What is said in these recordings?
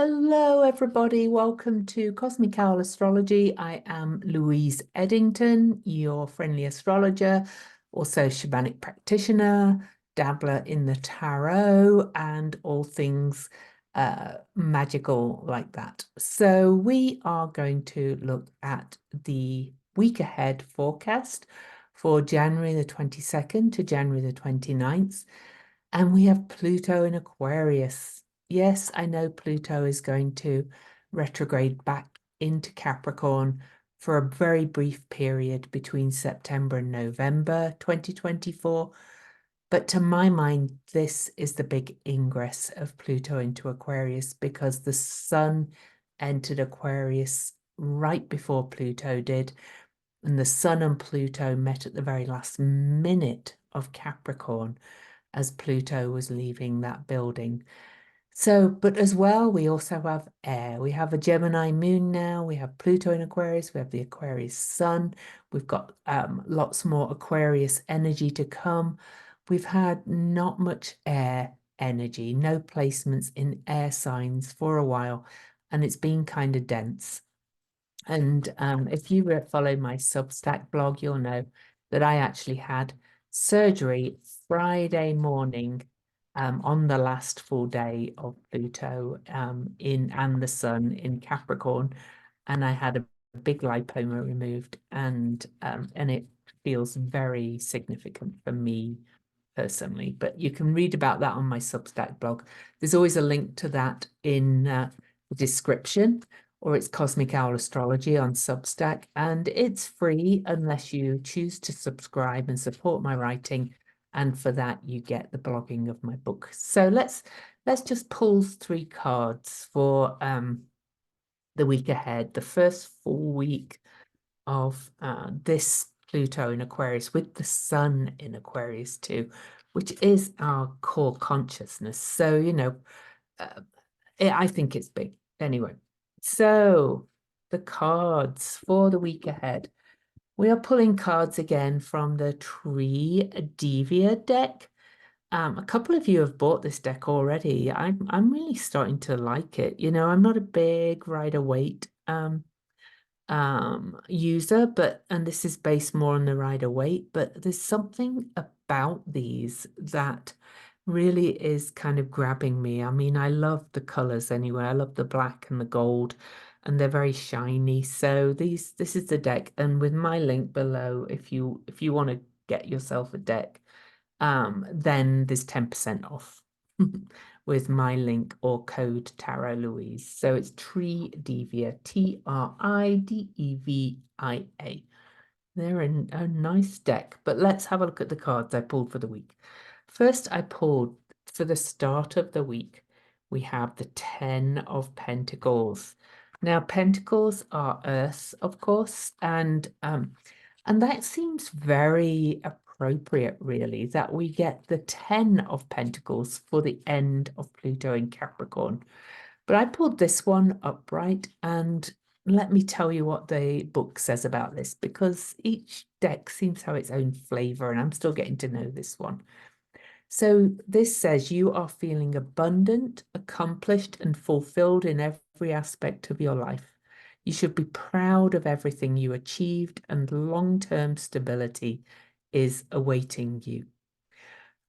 Hello, everybody. Welcome to Cosmic Owl Astrology. I am Louise Eddington, your friendly astrologer, also shamanic practitioner, dabbler in the tarot, and all things magical like that. So we are going to look at the week ahead forecast for January the 22nd to January the 29th. And we have Pluto in Aquarius. Yes, I know Pluto is going to retrograde back into Capricorn for a very brief period between September and November 2024. But to my mind, this is the big ingress of Pluto into Aquarius because the Sun entered Aquarius right before Pluto did. And the Sun and Pluto met at the very last minute of Capricorn as Pluto was leaving that building. So, but as well, we also have air. We have a Gemini moon now. We have Pluto in Aquarius. We have the Aquarius sun. We've got lots more Aquarius energy to come. We've had not much air energy, no placements in air signs for a while, and it's been kind of dense. And if you follow my Substack blog, you'll know that I actually had surgery Friday morning on the last full day of Pluto and the Sun in Capricorn, and I had a big lipoma removed, and it feels very significant for me personally. But you can read about that on my Substack blog. There's always a link to that in the description, or it's Cosmic Owl Astrology on Substack, and it's free unless you choose to subscribe and support my writing. And for that, you get the blogging of my book. So let's just pull three cards for the week ahead, the first full week of this Pluto in Aquarius with the Sun in Aquarius too, which is our core consciousness. So, I think it's big. Anyway, so the cards for the week ahead. We are pulling cards again from the Tree Devia deck. A couple of you have bought this deck already. I'm really starting to like it. I'm not a big Rider-Waite user, and this is based more on the Rider-Waite, but there's something about these that really is kind of grabbing me. I mean, I love the colors anyway. I love the black and the gold, and they're very shiny. So this is the deck, and with my link below, if you want to get yourself a deck, then there's 10% off with my link or code Tarot Louise. So it's Tree Devia, Tridevia. They're a nice deck, but let's have a look at the cards I pulled for the week. First, I pulled for the start of the week, we have the 10 of Pentacles. Now, Pentacles are Earth, of course, and that seems very appropriate, really, that we get the 10 of Pentacles for the end of Pluto in Capricorn. But I pulled this one upright, and let me tell you what the book says about this, because each deck seems to have its own flavor, and I'm still getting to know this one. So this says you are feeling abundant, accomplished, and fulfilled in every aspect of your life. You should be proud of everything you achieved, and long-term stability is awaiting you.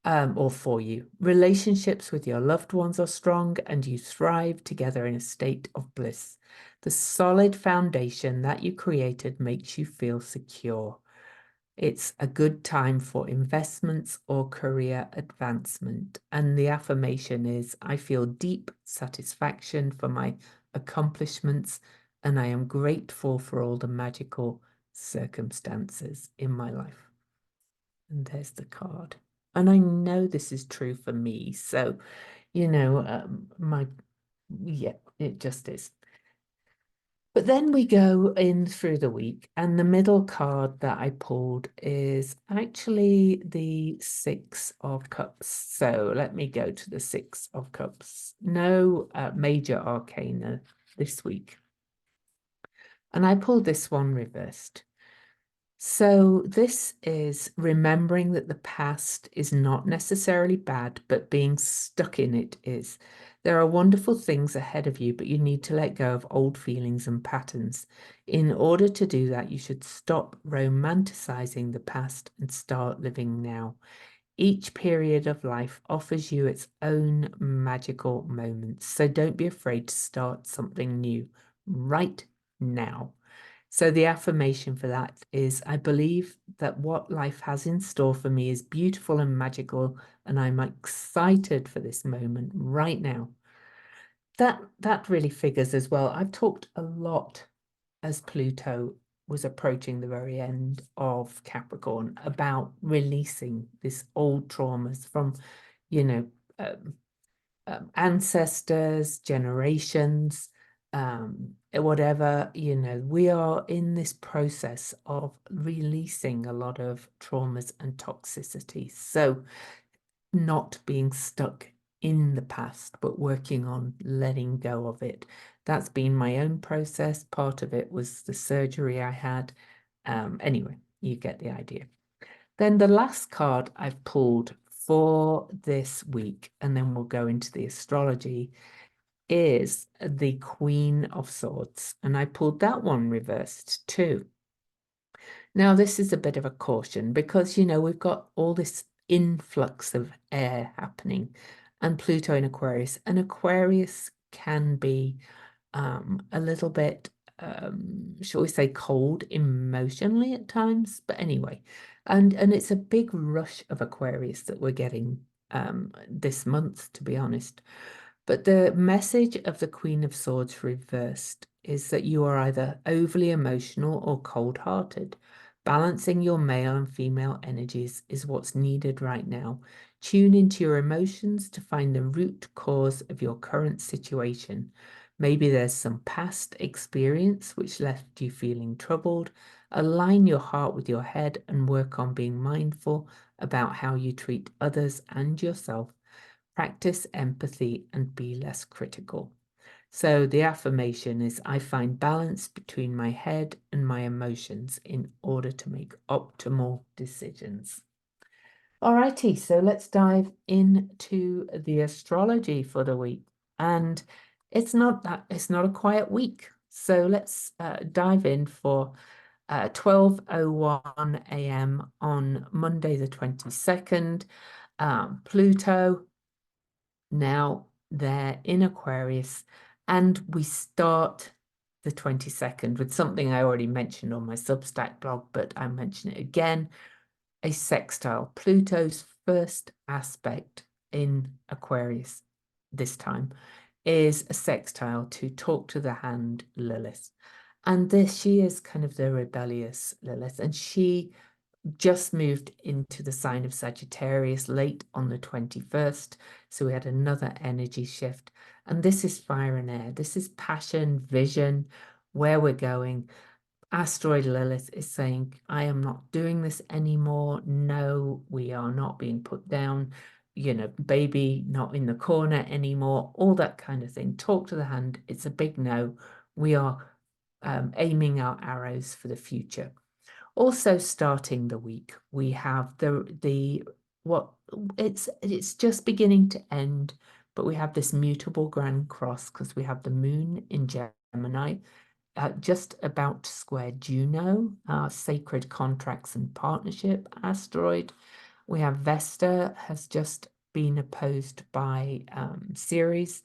Or for you. Relationships with your loved ones are strong and you thrive together in a state of bliss. The solid foundation that you created makes you feel secure. It's a good time for investments or career advancement. And the affirmation is, I feel deep satisfaction for my accomplishments and I am grateful for all the magical circumstances in my life. And there's the card. And I know this is true for me. So, yeah, it just is. But then we go in through the week, and the middle card that I pulled is actually the Six of Cups. So let me go to the Six of Cups. No major arcana this week. And I pulled this one reversed. So this is remembering that the past is not necessarily bad, but being stuck in it is. There are wonderful things ahead of you, but you need to let go of old feelings and patterns. In order to do that, you should stop romanticizing the past and start living now. Each period of life offers you its own magical moments, so don't be afraid to start something new right now. So the affirmation for that is, I believe that what life has in store for me is beautiful and magical, and I'm excited for this moment right now. That really figures as well. I've talked a lot as Pluto was approaching the very end of Capricorn about releasing this old traumas from, you know, um, ancestors, generations, whatever, we are in this process of releasing a lot of traumas and toxicity. So not being stuck in the past, but working on letting go of it. That's been my own process. Part of it was the surgery I had. Anyway, you get the idea. Then the last card I've pulled for this week, and then we'll go into the astrology, is the Queen of Swords. And I pulled that one reversed too. Now, this is a bit of a caution because, we've got all this influx of air happening and Pluto in Aquarius. And Aquarius can be a little bit, shall we say, cold emotionally at times. But anyway, and it's a big rush of Aquarius that we're getting this month, to be honest. But the message of the Queen of Swords reversed is that you are either overly emotional or cold-hearted. Balancing your male and female energies is what's needed right now. Tune into your emotions to find the root cause of your current situation. Maybe there's some past experience which left you feeling troubled. Align your heart with your head and work on being mindful about how you treat others and yourself. Practice empathy and be less critical. So the affirmation is, I find balance between my head and my emotions in order to make optimal decisions. Alrighty, so let's dive into the astrology for the week. And it's not a quiet week. So let's dive in for 12:01 a.m. on Monday the 22nd. Pluto, now they're in Aquarius, and we start the 22nd with something I already mentioned on my Substack blog, but I mention it again, a sextile. Pluto's first aspect in Aquarius this time is a sextile to talk to the hand Lilith. And she is kind of the rebellious Lilith, and she just moved into the sign of Sagittarius late on the 21st. So we had another energy shift. And this is fire and air. This is passion, vision, where we're going. Asteroid Lilith is saying, I am not doing this anymore. No, we are not being put down. Baby not in the corner anymore. All that kind of thing. Talk to the hand. It's a big no. We are aiming our arrows for the future. Also starting the week, we have it's just beginning to end, but we have this mutable grand cross because we have the moon in Gemini, just about to square Juno, our sacred contracts and partnership asteroid. We have Vesta has just been opposed by Ceres.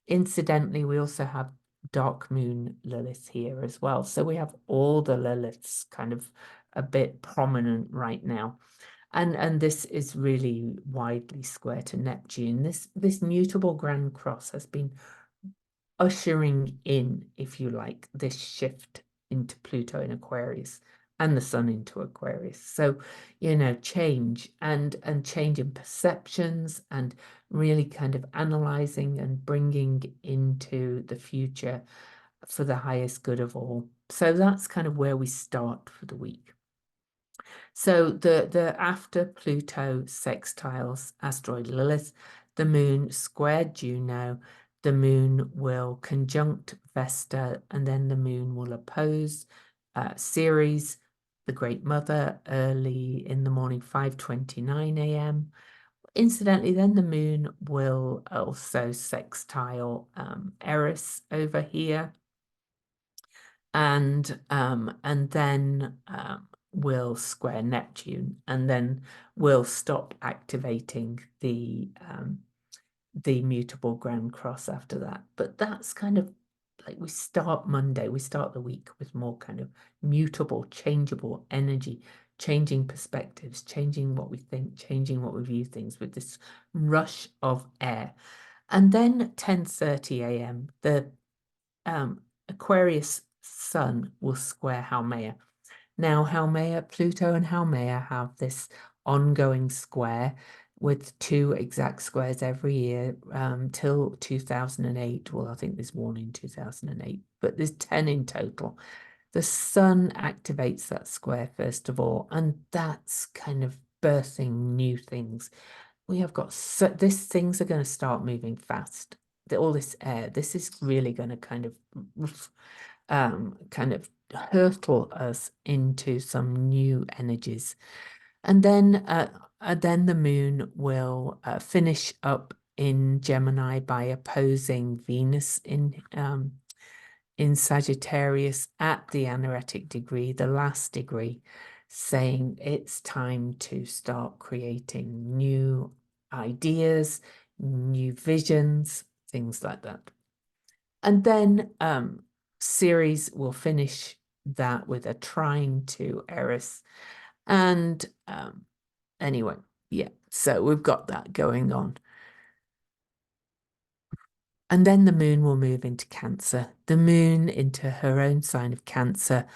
Incidentally, we also have dark moon Lilith here as well. So we have all the Liliths kind of a bit prominent right now. And this is really widely square to Neptune. This mutable grand cross has been ushering in, if you like, this shift into Pluto in Aquarius and the sun into Aquarius. So, change and change in perceptions and really kind of analyzing and bringing into the future for the highest good of all. So that's kind of where we start for the week. So the after Pluto sextiles asteroid Lilith, the moon squared Juno, the moon will conjunct Vesta, and then the moon will oppose Ceres, the Great Mother, early in the morning, 5:29 a.m. Incidentally, then the moon will also sextile Eris over here, and then will square Neptune, and then we'll stop activating the mutable grand cross after that. But that's kind of like we start Monday, we start the week with more kind of mutable, changeable energy, changing perspectives, changing what we think, changing what we view things with this rush of air. And then at 10:30 a.m., the Aquarius sun will square Haumea. Now, Haumea, Pluto and Haumea have this ongoing square with 2 exact squares every year till 2008. Well, I think there's one in 2008, but there's 10 in total. The sun activates that square first of all, and that's kind of birthing new things. We have got these things are going to start moving fast. All this air, this is really going to kind of hurtle us into some new energies. And then the moon will finish up in Gemini by opposing Venus in Sagittarius at the anaretic degree, the last degree, saying it's time to start creating new ideas, new visions, things like that. And then Ceres will finish that with a trine to Eris. And anyway, yeah, so we've got that going on. And then the moon will move into Cancer. The moon into her own sign of Cancer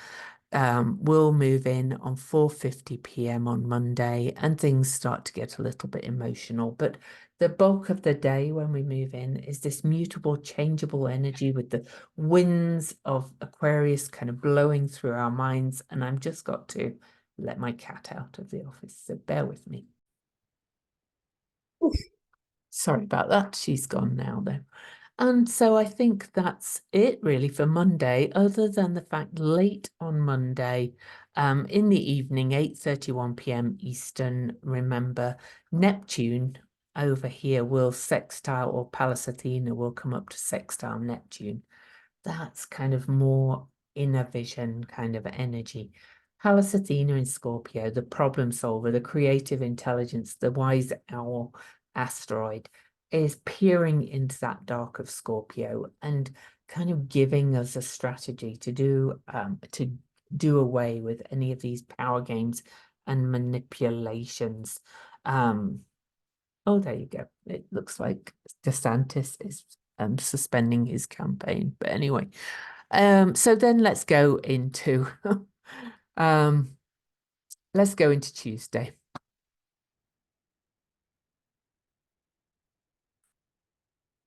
will move in on 4:50 p.m. on Monday, and things start to get a little bit emotional. But the bulk of the day when we move in is this mutable, changeable energy with the winds of Aquarius kind of blowing through our minds. And I've just got to let my cat out of the office, so bear with me. Oof. Sorry about that. She's gone now, though. And so I think that's it really for Monday, other than the fact late on Monday, in the evening, 8:31 p.m. Eastern, remember, Neptune over here will sextile, or Pallas Athena will come up to sextile Neptune. That's kind of more inner vision kind of energy. Pallas Athena in Scorpio, the problem solver, the creative intelligence, the wise owl asteroid, is peering into that dark of Scorpio and kind of giving us a strategy to do away with any of these power games and manipulations. Oh, there you go. It looks like DeSantis is suspending his campaign. But anyway, so then let's go into Tuesday.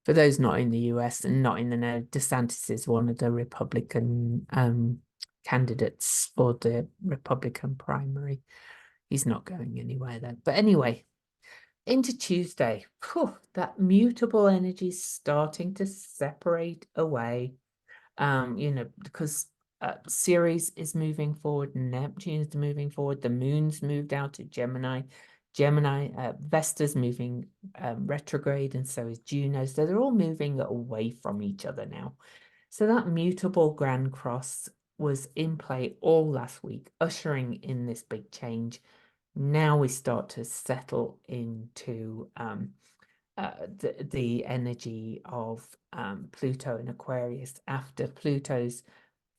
For those not in the US and not in the know, DeSantis is one of the Republican candidates for the Republican primary. He's not going anywhere though. But anyway, into Tuesday, that mutable energy is starting to separate away. Because Ceres is moving forward, Neptune is moving forward, the moon's moved out to Gemini. Vesta's moving retrograde, and so is Juno. So they're all moving away from each other now. So that mutable grand cross was in play all last week, ushering in this big change. Now we start to settle into the energy of Pluto and Aquarius after Pluto's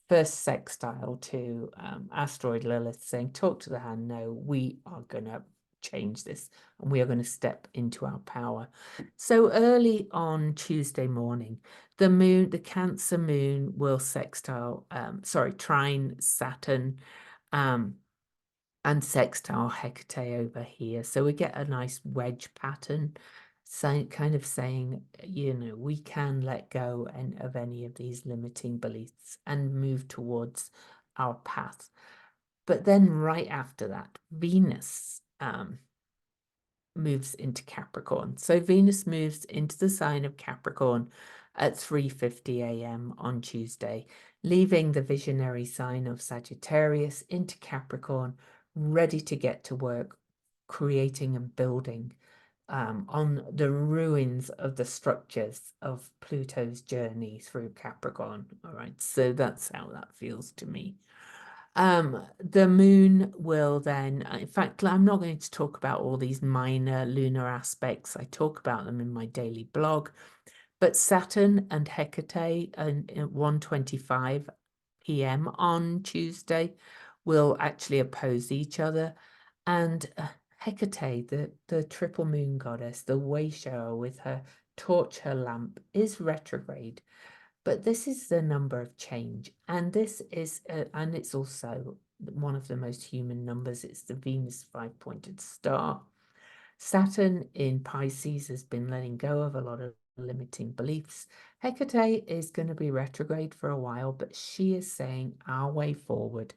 first sextile to asteroid Lilith, saying, talk to the hand, no, we are going to change this and we are going to step into our power. So early on Tuesday morning, the Cancer moon will trine Saturn and sextile Hecate over here. So we get a nice wedge pattern, kind of saying, we can let go of any of these limiting beliefs and move towards our path. But then right after that, Venus moves into Capricorn. So Venus moves into the sign of Capricorn at 3:50 a.m. on Tuesday, leaving the visionary sign of Sagittarius into Capricorn, ready to get to work, creating and building on the ruins of the structures of Pluto's journey through Capricorn. All right, so that's how that feels to me. The moon will then, in fact, I'm not going to talk about all these minor lunar aspects. I talk about them in my daily blog. But Saturn and Hecate at 1:25 p.m. on Tuesday will actually oppose each other. And Hecate, the triple moon goddess, the way shower with her torch, her lamp, is retrograde. But this is the number of change. And this is, and it's also one of the most human numbers. It's the Venus five-pointed star. Saturn in Pisces has been letting go of a lot of limiting beliefs. Hecate is going to be retrograde for a while, but she is saying our way forward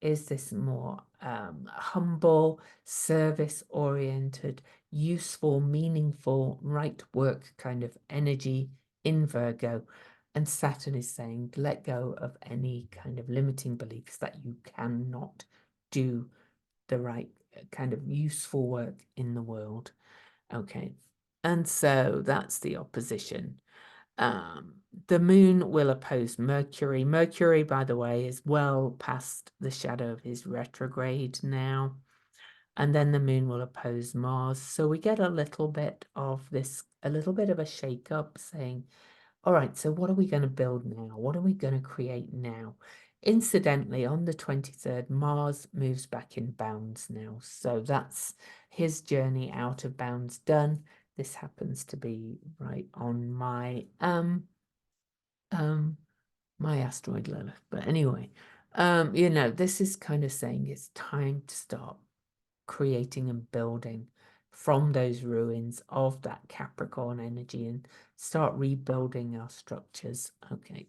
is this more humble, service-oriented, useful, meaningful, right work kind of energy in Virgo. And Saturn is saying, let go of any kind of limiting beliefs that you cannot do the right kind of useful work in the world. Okay. And so that's the opposition. The moon will oppose Mercury. Mercury, by the way, is well past the shadow of his retrograde now. And then the moon will oppose Mars. So we get a little bit of this, a little bit of a shake-up saying, all right, so what are we going to build now? What are we going to create now? Incidentally, on the 23rd, Mars moves back in bounds now. So that's his journey out of bounds done. This happens to be right on my my asteroid Lilith. But anyway, you know, this is kind of saying it's time to start creating and building from those ruins of that Capricorn energy and start rebuilding our structures. Okay.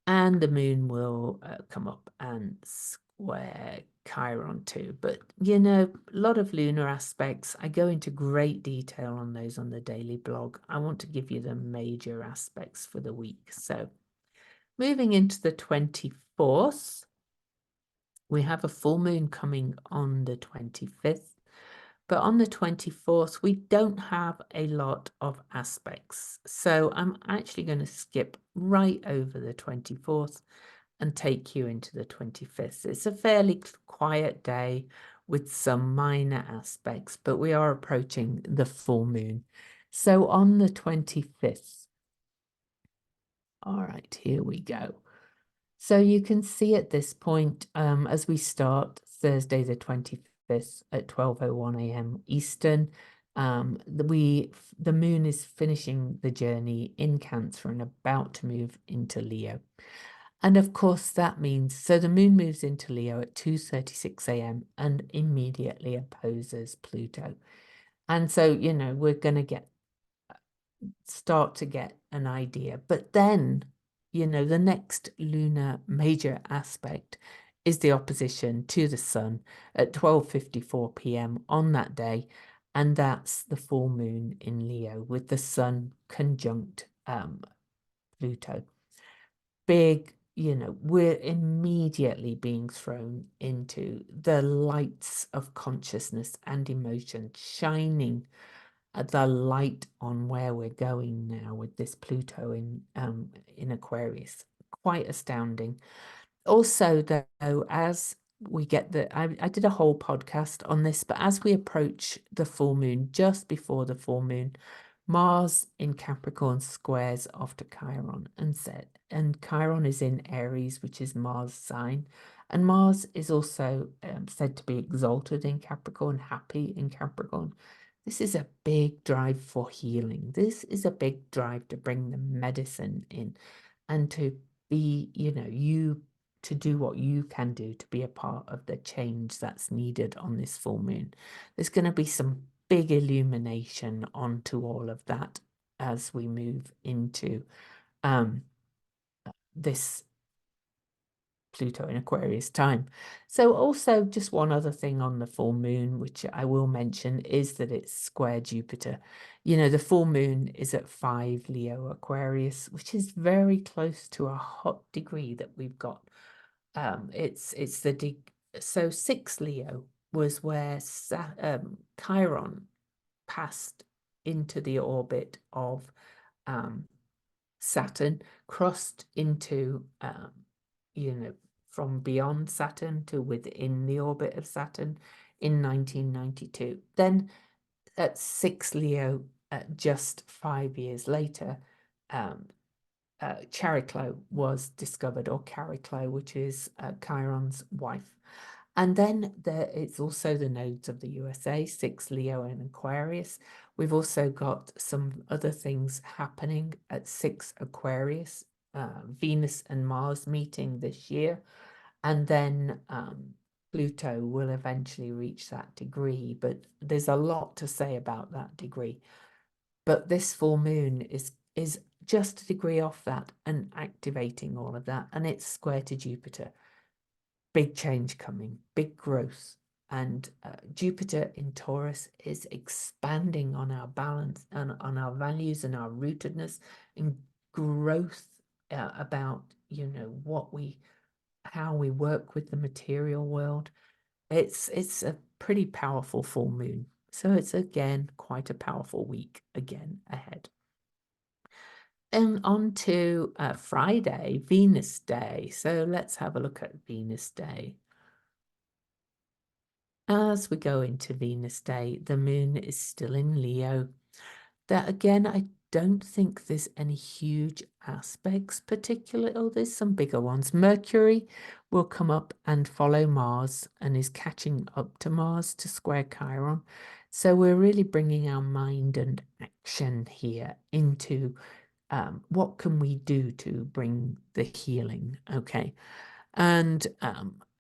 And the moon will come up and square Chiron too. But, you know, a lot of lunar aspects. I go into great detail on those on the daily blog. I want to give you the major aspects for the week. So moving into the 24th, we have a full moon coming on the 25th. But on the 24th, we don't have a lot of aspects. So I'm actually going to skip right over the 24th and take you into the 25th. It's a fairly quiet day with some minor aspects, but we are approaching the full moon. So on the 25th, all right, here we go. So you can see at this point, as we start Thursday the 25th at 12:01 a.m. Eastern, the moon is finishing the journey in Cancer and about to move into Leo. And of course that means, so the moon moves into Leo at 2:36 a.m. and immediately opposes Pluto. And so, you know, we're going to start to get an idea. But then, you know, the next lunar major aspect is the opposition to the sun at 12:54 p.m. on that day. And that's the full moon in Leo with the sun conjunct Pluto. Big, you know, we're immediately being thrown into the lights of consciousness and emotion shining the light on where we're going now with this Pluto in Aquarius. Quite astounding. Also, though, as we get I did a whole podcast on this, but as we approach the full moon, just before the full moon, Mars in Capricorn squares off to Chiron and Chiron is in Aries, which is Mars' sign. And Mars is also said to be exalted in Capricorn, happy in Capricorn. This is a big drive for healing. This is a big drive to bring the medicine in and to be, you know, to do what you can do to be a part of the change that's needed on this full moon. There's going to be some big illumination onto all of that as we move into this Pluto in Aquarius time. So also just one other thing on the full moon, which I will mention, is that it's square Jupiter. You know, the full moon is at 5 Leo Aquarius, which is very close to a hot degree that we've got. It's the so 6 Leo was where Chiron passed into the orbit of Saturn, crossed into, from beyond Saturn to within the orbit of Saturn in 1992. Then at 6 Leo, just 5 years later, Chariklo was discovered, or Chariklo, which is Chiron's wife. And then it's also the nodes of the USA, 6 Leo and Aquarius. We've also got some other things happening at 6 Aquarius, Venus and Mars meeting this year. And then Pluto will eventually reach that degree, but there's a lot to say about that degree. But this full moon is just a degree off that and activating all of that, and it's square to Jupiter. Big change coming, big growth. And Jupiter in Taurus is expanding on our balance and on our values and our rootedness and growth about, how we work with the material world. It's a pretty powerful full moon. So it's again quite a powerful week again ahead. And on to Friday, Venus Day. So let's have a look at Venus Day. As we go into Venus Day, the moon is still in Leo. That again, I don't think there's any huge aspects particularly. Oh, there's some bigger ones. Mercury will come up and follow Mars and is catching up to Mars to square Chiron. So we're really bringing our mind and action here into what can we do to bring the healing, okay? And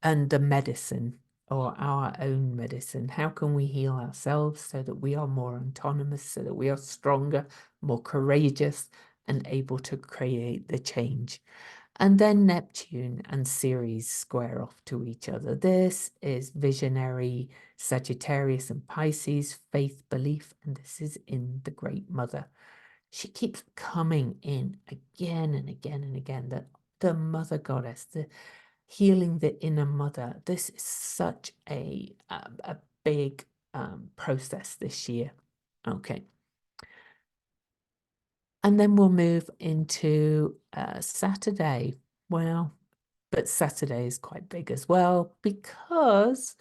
the medicine, or our own medicine. How can we heal ourselves so that we are more autonomous, so that we are stronger, more courageous, and able to create the change? And then Neptune and Ceres square off to each other. This is visionary Sagittarius and Pisces, faith, belief, and this is in the Great Mother. She keeps coming in again and again and again, that the Mother Goddess, the healing the inner mother. This is such a big process this year. Okay. And then we'll move into Saturday. Well, but Saturday is quite big as well, because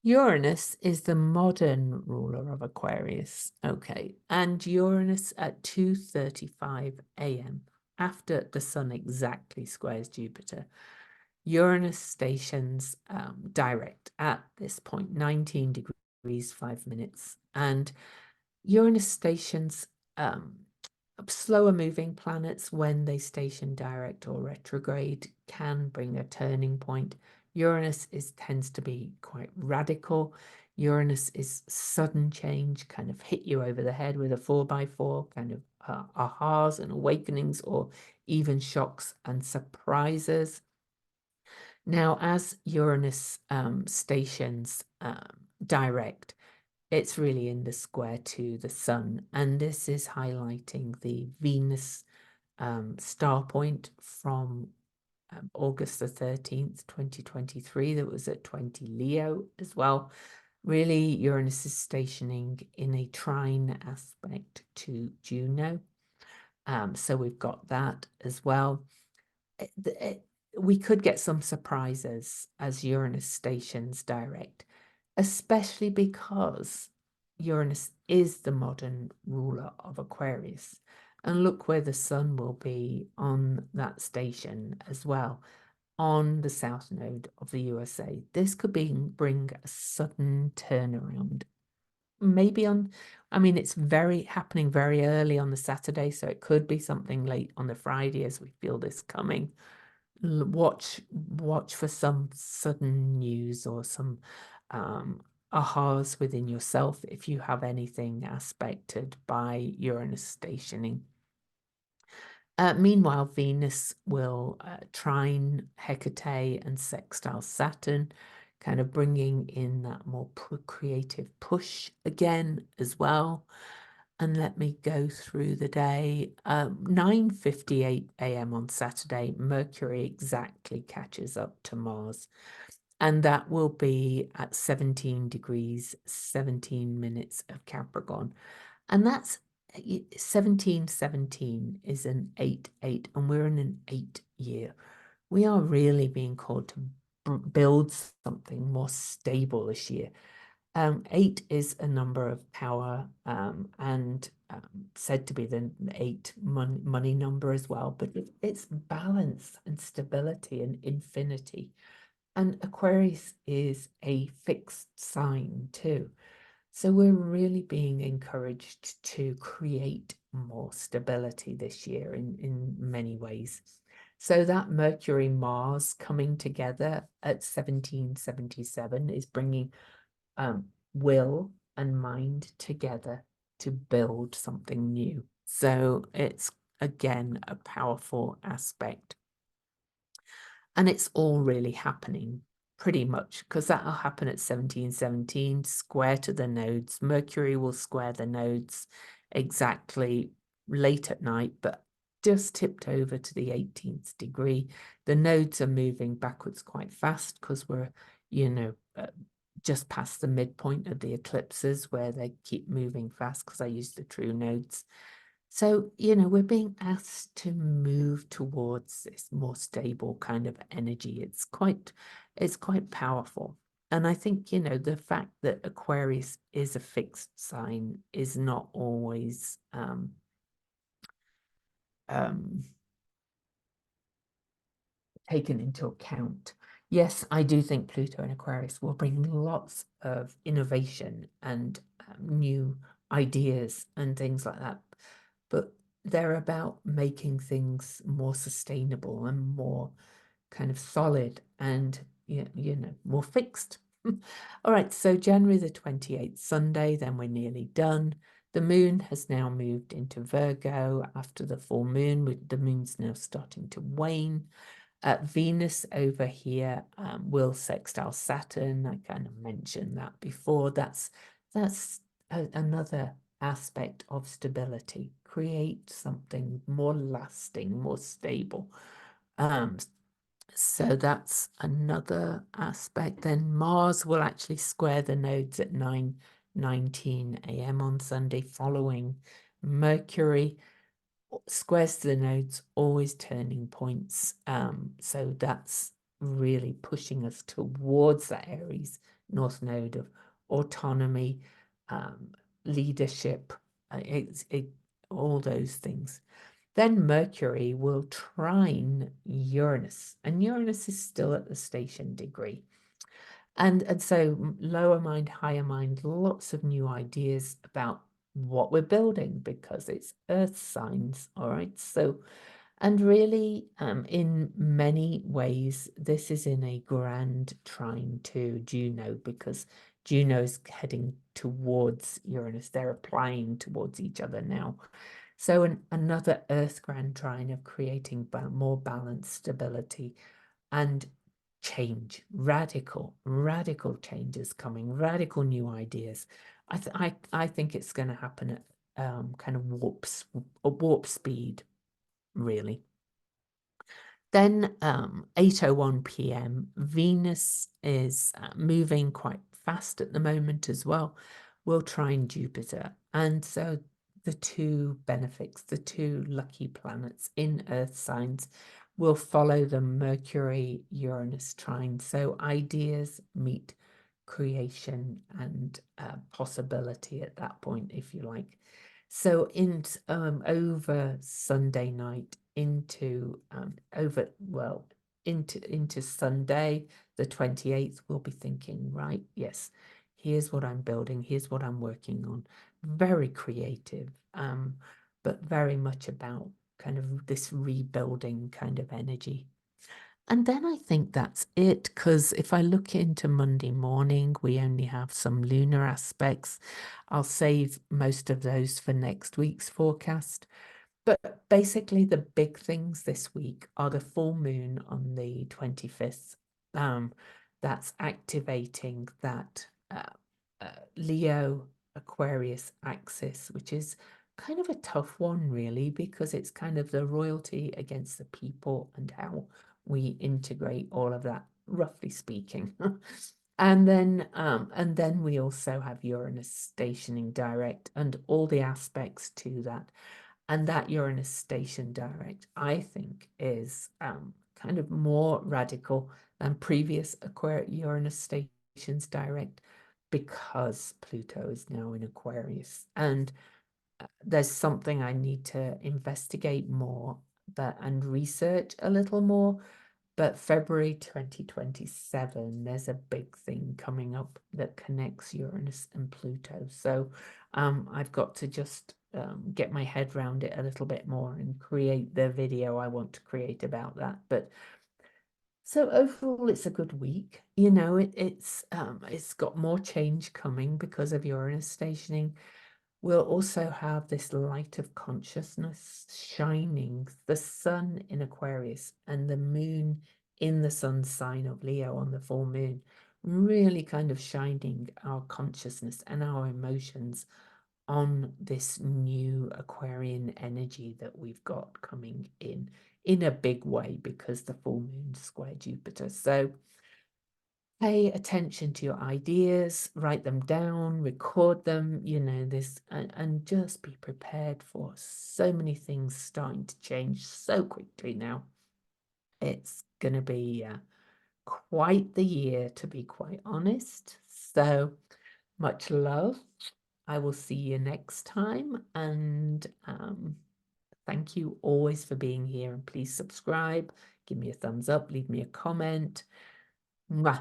Uranus is the modern ruler of Aquarius. Okay. And Uranus at 2:35 a.m. after the sun exactly squares Jupiter. Uranus stations direct at this point, 19 degrees, 5 minutes. And Uranus stations slower moving planets when they station direct or retrograde can bring a turning point. Uranus tends to be quite radical. Uranus is sudden change, kind of hit you over the head with a 4x4, kind of ahas and awakenings, or even shocks and surprises. Now, as Uranus stations direct, it's really in the square to the sun, and this is highlighting the Venus star point from August the 13th, 2023, that was at 20 Leo as well. Really, Uranus is stationing in a trine aspect to Juno. So we've got that as well. We could get some surprises as Uranus stations direct, especially because Uranus is the modern ruler of Aquarius. And look where the sun will be on that station as well, on the south node of the USA. This could bring a sudden turnaround. Maybe it's happening very early on the Saturday, so it could be something late on the Friday as we feel this coming. Watch for some sudden news or some ahas within yourself if you have anything aspected by Uranus stationing. Meanwhile, Venus will trine Hecate and sextile Saturn, kind of bringing in that more creative push again as well. And let me go through the day. 9:58 a.m. on Saturday, Mercury exactly catches up to Mars. And that will be at 17 degrees, 17 minutes of Capricorn. And that's 1717 is an 8-8, and we're in an 8 year. We are really being called to build something more stable this year. 8 is a number of power, and said to be the 8 money number as well, but it's balance and stability and infinity. And Aquarius is a fixed sign too. So we're really being encouraged to create more stability this year in many ways. So that Mercury Mars coming together at 1777 is bringing will and mind together to build something new. So it's again a powerful aspect. And it's all really happening pretty much because that'll happen at 1717, square to the nodes. Mercury will square the nodes exactly late at night, but just tipped over to the 18th degree. The nodes are moving backwards quite fast because we're, just past the midpoint of the eclipses where they keep moving fast because I use the true nodes. So, we're being asked to move towards this more stable kind of energy. It's quite powerful. And I think, the fact that Aquarius is a fixed sign is not always taken into account. Yes, I do think Pluto and Aquarius will bring lots of innovation and new ideas and things like that. But they're about making things more sustainable and more kind of solid and, more fixed. All right, so January the 28th, Sunday, then we're nearly done. The moon has now moved into Virgo after the full moon. The moon's now starting to wane. Venus over here will sextile Saturn. I kind of mentioned that before. That's another aspect of stability. Create something more lasting, more stable. So that's another aspect. Then Mars will actually square the nodes at 9:19 a.m. on Sunday, following Mercury. Squares to the nodes, always turning points. So that's really pushing us towards that Aries North Node of autonomy, leadership, all those things. Then Mercury will trine Uranus, and Uranus is still at the station degree. And so lower mind, higher mind, lots of new ideas about what we're building because it's earth signs, all right? So, and really, in many ways, this is in a grand trine to Juno because Juno is heading towards Uranus. They're applying towards each other now. So another earth grand trine of creating more balance, stability, and change, radical changes coming, radical new ideas. I think it's going to happen at kind of warp speed, really. Then 8:01 p.m. Venus is moving quite fast at the moment as well. We'll trine Jupiter, and so the two benefics, the two lucky planets in Earth signs, will follow the Mercury-Uranus trine. So ideas meet creation and possibility at that point, if you like. So over Sunday night into Sunday the 28th, we'll be thinking, right, yes, here's what I'm building, here's what I'm working on. Very creative, but very much about kind of this rebuilding kind of energy. And then I think that's it, because if I look into Monday morning, we only have some lunar aspects. I'll save most of those for next week's forecast. But basically, the big things this week are the full moon on the 25th. That's activating that Leo Aquarius axis, which is kind of a tough one, really, because it's kind of the royalty against the people and how we integrate all of that roughly speaking. And then we also have Uranus stationing direct and all the aspects to that. And that Uranus station direct, I think, is kind of more radical than previous Uranus stations direct, because Pluto is now in Aquarius. And there's something I need to investigate more and research a little more. But February 2027, there's a big thing coming up that connects Uranus and Pluto. So I've got to just get my head around it a little bit more and create the video I want to create about that. But so overall, it's a good week. You know, it's got more change coming because of Uranus stationing. We'll also have this light of consciousness shining, the sun in Aquarius and the moon in the sun sign of Leo on the full moon, really kind of shining our consciousness and our emotions on this new Aquarian energy that we've got coming in a big way, because the full moon square Jupiter. So pay attention to your ideas, write them down, record them, you know, this, and just be prepared for so many things starting to change so quickly now. It's going to be quite the year, to be quite honest. So much love. I will see you next time. And thank you always for being here. And please subscribe, give me a thumbs up, leave me a comment. Mwah.